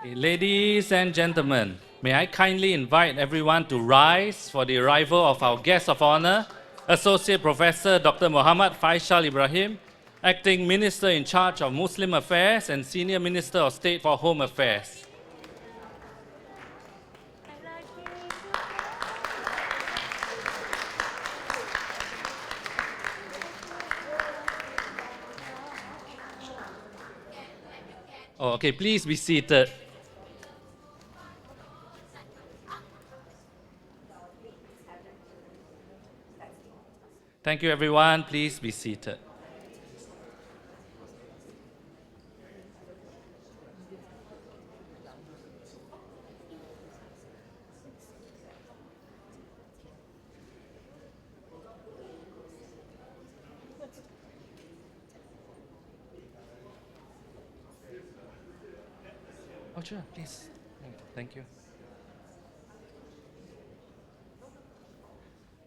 Ladies and gentlemen, may I kindly invite everyone to rise for the arrival of our guest of honor, Associate Professor Dr. Muhammad Faishal Ibrahim, Acting Minister in charge of Muslim Affairs and Senior Minister of State for Home Affairs. Oh, okay, please be seated. Thank you, everyone. Please be seated. Oh, sure, please. Thank you.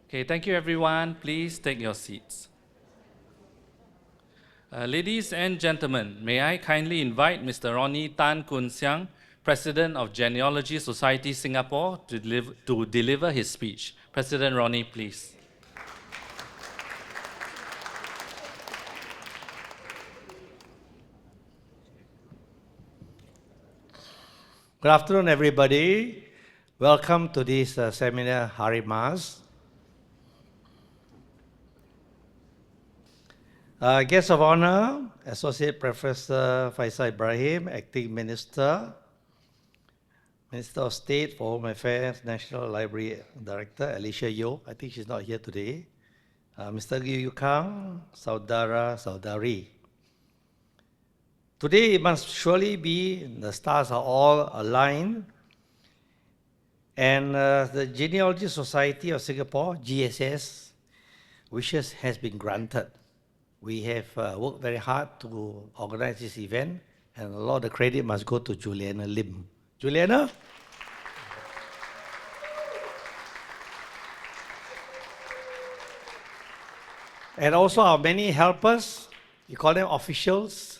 Okay, thank you, everyone. Please take your seats. Ladies and gentlemen, may I kindly invite Mr. Ronney Tan Kun Siang, President of Genealogy Society Singapore, to deliver his speech. President Ronney, please. Good afternoon, everybody. Welcome to this seminar, Hari Mas. Guest of honor, Associate Professor Faishal Ibrahim, Acting Minister, Minister of State for Home Affairs, National Library Director, Alicia Yeoh. I think she's not here today. Mr. Liu Kang, Saudara, Saudari. Today it must surely be the stars are all aligned, and the Genealogy Society of Singapore, GSS, wishes has been granted. We have worked very hard to organize this event, and a lot of the credit must go to Juliana Lim. Juliana? And also our many helpers, you call them officials.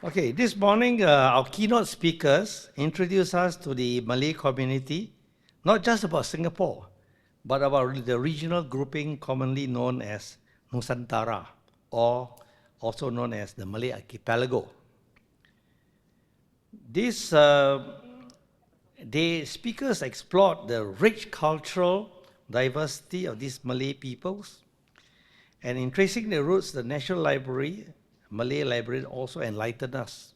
Okay, this morning our keynote speakers introduce us to the Malay community, not just about Singapore, but about the regional grouping commonly known as Nusantara, or also known as the Malay Archipelago. The speakers explored the rich cultural diversity of these Malay peoples, and in tracing the roots, the National Library, Malay Library, also enlightened us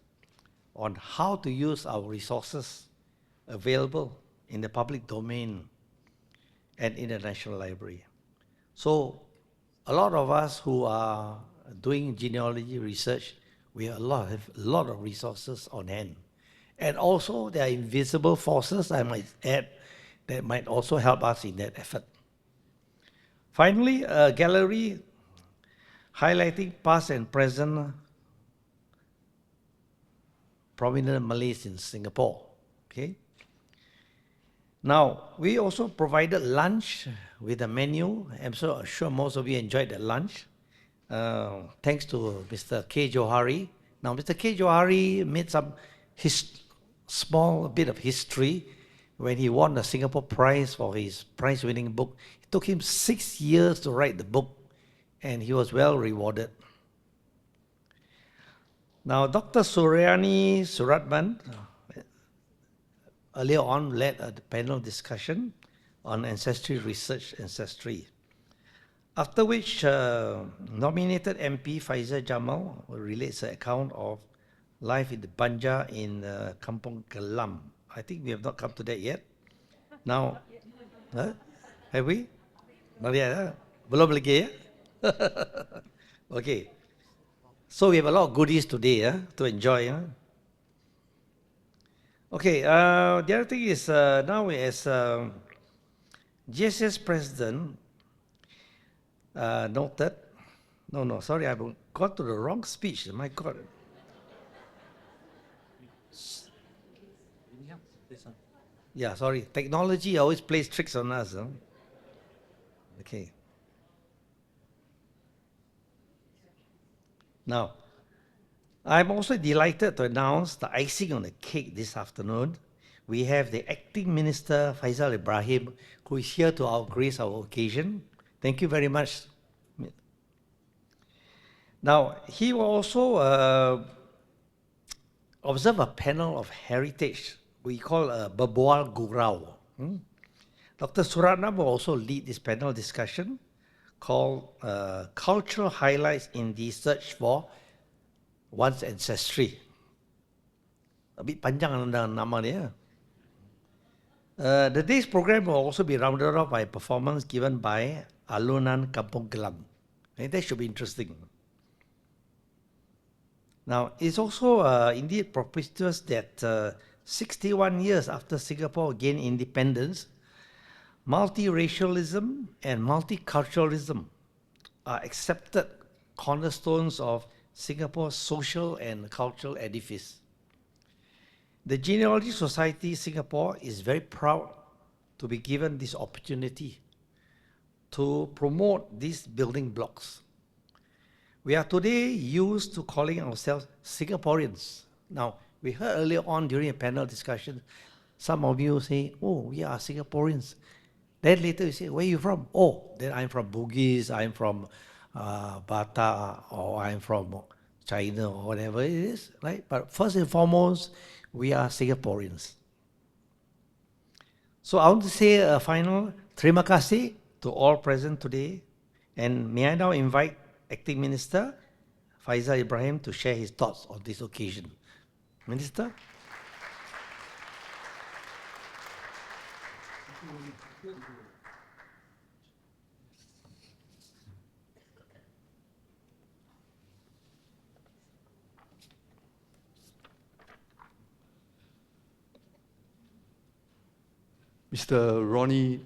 on how to use our resources available in the public domain and in the National Library. So a lot of us who are doing genealogy research, we have a lot of resources on hand. And also there are invisible forces, I might add, that might also help us in that effort. Finally, a gallery highlighting past and present prominent Malays in Singapore. Okay. Now, we also provided lunch with a menu. I'm so sure most of you enjoyed the lunch. Thanks to Mr. K. Johari. Now, Mr. K. Johari made some small bit of history when he won the Singapore Prize for his prize-winning book. It took him 6 years to write the book, and he was well rewarded. Now, Dr. Suryani Suratman earlier on led a panel discussion on ancestry research, ancestry. After which, nominated MP Faizal Jamal relates an account of life in the Banja in Kampung Kelam. I think we have not come to that yet. Now, have we? Not yet, belum lagi ya? Okay. So we have a lot of goodies today to enjoy. Okay, the other thing is now as GSS President noted, sorry, I've got to the wrong speech, my God. Yeah, sorry, technology always plays tricks on us. Okay. Now, I'm also delighted to announce the icing on the cake this afternoon. We have the Acting Minister Faishal Ibrahim, who is here to grace our occasion. Thank you very much. Now, he will also observe a panel of heritage we call a Berbual Gurau. Dr. Suratna will also lead this panel discussion called Cultural Highlights in the Search for One's Ancestry. A bit panjang nama dia. The day's program will also be rounded off by a performance given by Alunan Kampung Gelam. And that should be interesting. Now, it's also indeed propitious that 61 years after Singapore gained independence, multiracialism and multiculturalism are accepted cornerstones of Singapore's social and cultural edifice. The Genealogy Society Singapore is very proud to be given this opportunity to promote these building blocks. We are today used to calling ourselves Singaporeans. Now, we heard earlier on during a panel discussion, some of you say, oh, we are Singaporeans. Then later you say, where are you from? Oh, then I'm from Bugis, I'm from Bata, or I'm from China, or whatever it is, right? But first and foremost, we are Singaporeans. So I want to say a final terima kasih to all present today. And may I now invite Acting Minister Faishal Ibrahim to share his thoughts on this occasion. Minister? Mr. Ronney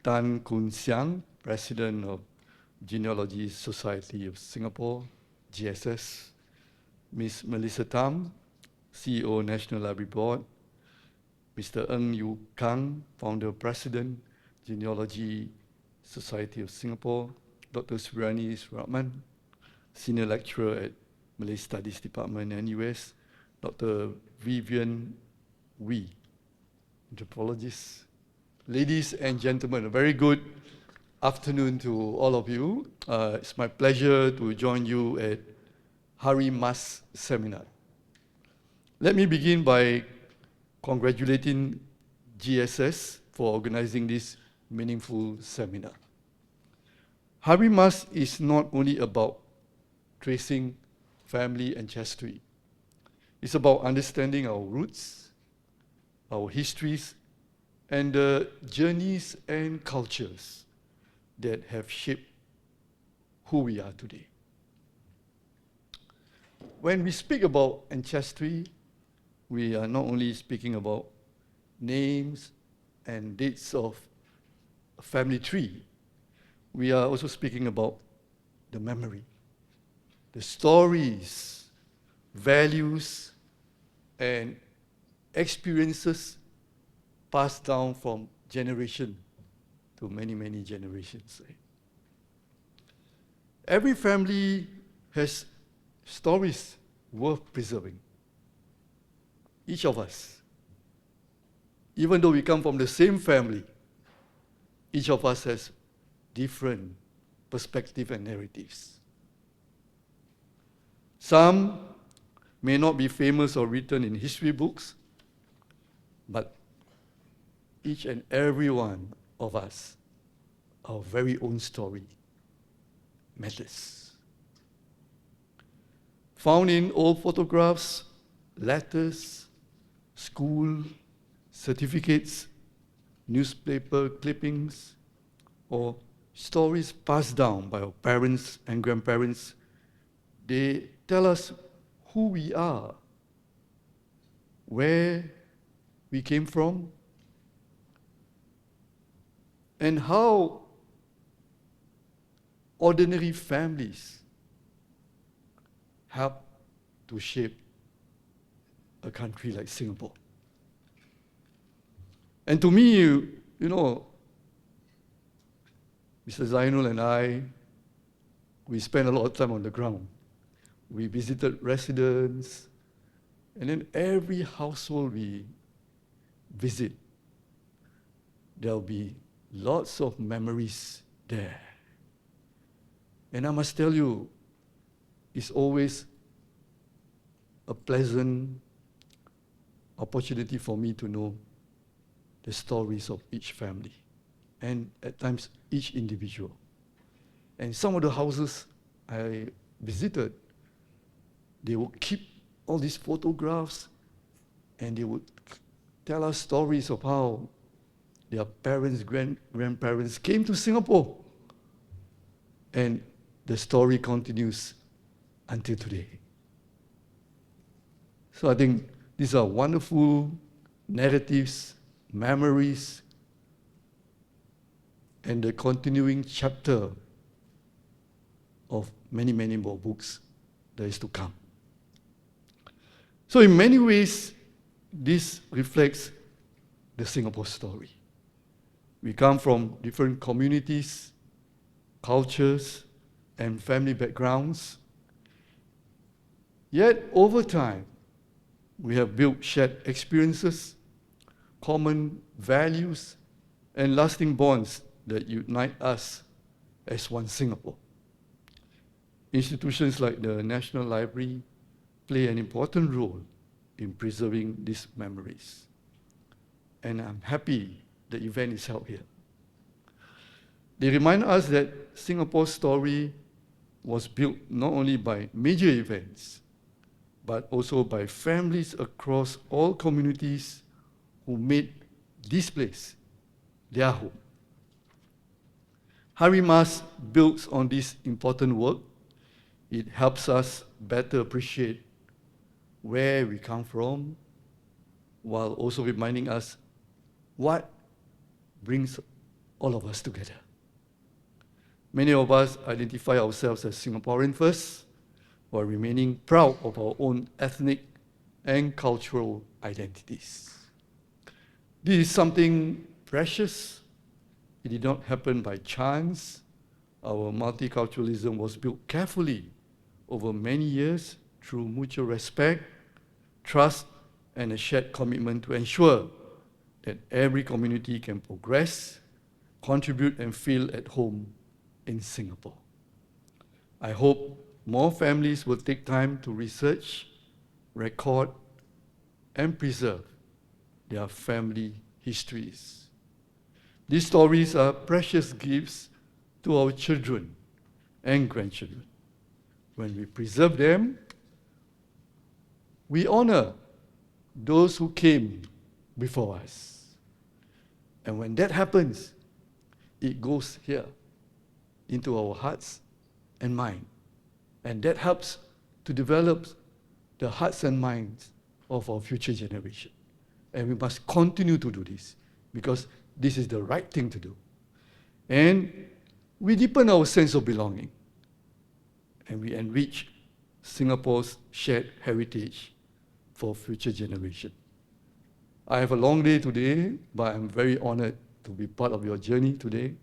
Tan Kun Siang, President of Genealogy Society of Singapore, GSS, Ms. Melissa Tam, CEO National Library Board, Mr. Ng Yu Kang, Founder President, Genealogy Society of Singapore, Dr. Surani Suratman, Senior Lecturer at Malay Studies Department, NUS, Dr. Vivienne Wee, Anthropologist. Ladies and gentlemen, a very good afternoon to all of you. It's my pleasure to join you at Hari Mas Seminar. Let me begin by congratulating GSS for organizing this meaningful seminar. Hari Mas is not only about tracing family ancestry. It's about understanding our roots, our histories, and the journeys and cultures that have shaped who we are today. When we speak about ancestry, we are not only speaking about names and dates of a family tree, we are also speaking about the memory, the stories, values, and experiences passed down from generation to many, many generations. Every family has stories worth preserving. Each of us, even though we come from the same family, each of us has different perspectives and narratives. Some may not be famous or written in history books, but each and every one of us, our very own story matters. Found in old photographs, letters, school certificates, newspaper clippings, or stories passed down by our parents and grandparents, they tell us who we are, where we came from, and how ordinary families help to shape a country like Singapore. And to me, you know, Mr. Zainul and I, we spend a lot of time on the ground. We visited residents, and then every household we visit, there'll be lots of memories there. And I must tell you, it's always a pleasant opportunity for me to know the stories of each family, and at times each individual. And some of the houses I visited, they would keep all these photographs, and they would tell us stories of how their parents, grandparents came to Singapore. And the story continues until today. So I think these are wonderful narratives, memories, and the continuing chapter of many, many more books that is to come. So in many ways, this reflects the Singapore story. We come from different communities, cultures, and family backgrounds. Yet over time, we have built shared experiences, common values, and lasting bonds that unite us as one Singapore. Institutions like the National Library play an important role in preserving these memories. And I'm happy the event is held here. They remind us that Singapore's story was built not only by major events, but also by families across all communities who made this place their home. Hari Mas builds on this important work. It helps us better appreciate where we come from, while also reminding us what brings all of us together. Many of us identify ourselves as Singaporean first, while remaining proud of our own ethnic and cultural identities. This is something precious. It did not happen by chance. Our multiculturalism was built carefully over many years through mutual respect, trust, and a shared commitment to ensure that every community can progress, contribute, and feel at home in Singapore. I hope more families will take time to research, record, and preserve their family histories. These stories are precious gifts to our children and grandchildren. When we preserve them, we honor those who came before us. And when that happens, it goes here into our hearts and minds. And that helps to develop the hearts and minds of our future generation. And we must continue to do this, because this is the right thing to do. And we deepen our sense of belonging, and we enrich Singapore's shared heritage for future generations. I have a long day today, but I'm very honored to be part of your journey today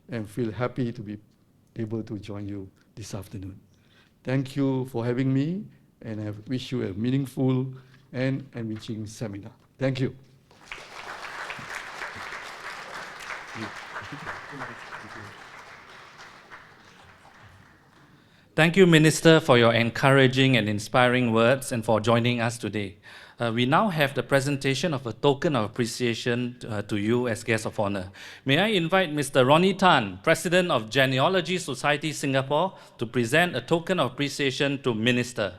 and feel happy to be able to join you this afternoon. Thank you for having me, and I wish you a meaningful and enriching seminar. Thank you. Thank you, Minister, for your encouraging and inspiring words and for joining us today. We now have the presentation of a token of appreciation to you as guest of honor. May I invite Mr. Ronney Tan, President of Genealogy Society Singapore, to present a token of appreciation to Minister.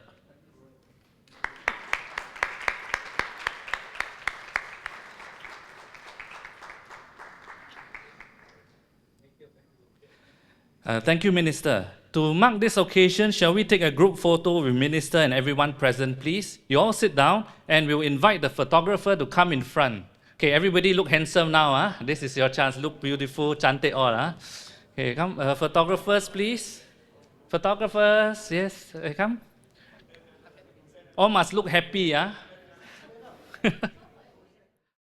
Thank you, Minister. To mark this occasion, shall we take a group photo with Minister and everyone present, please? You all sit down, and we'll invite the photographer to come in front. Okay, everybody look handsome now. Huh? This is your chance. Look beautiful, cantik all. Huh? Okay, come, photographers, please. Photographers, yes, come. All must look happy. Huh?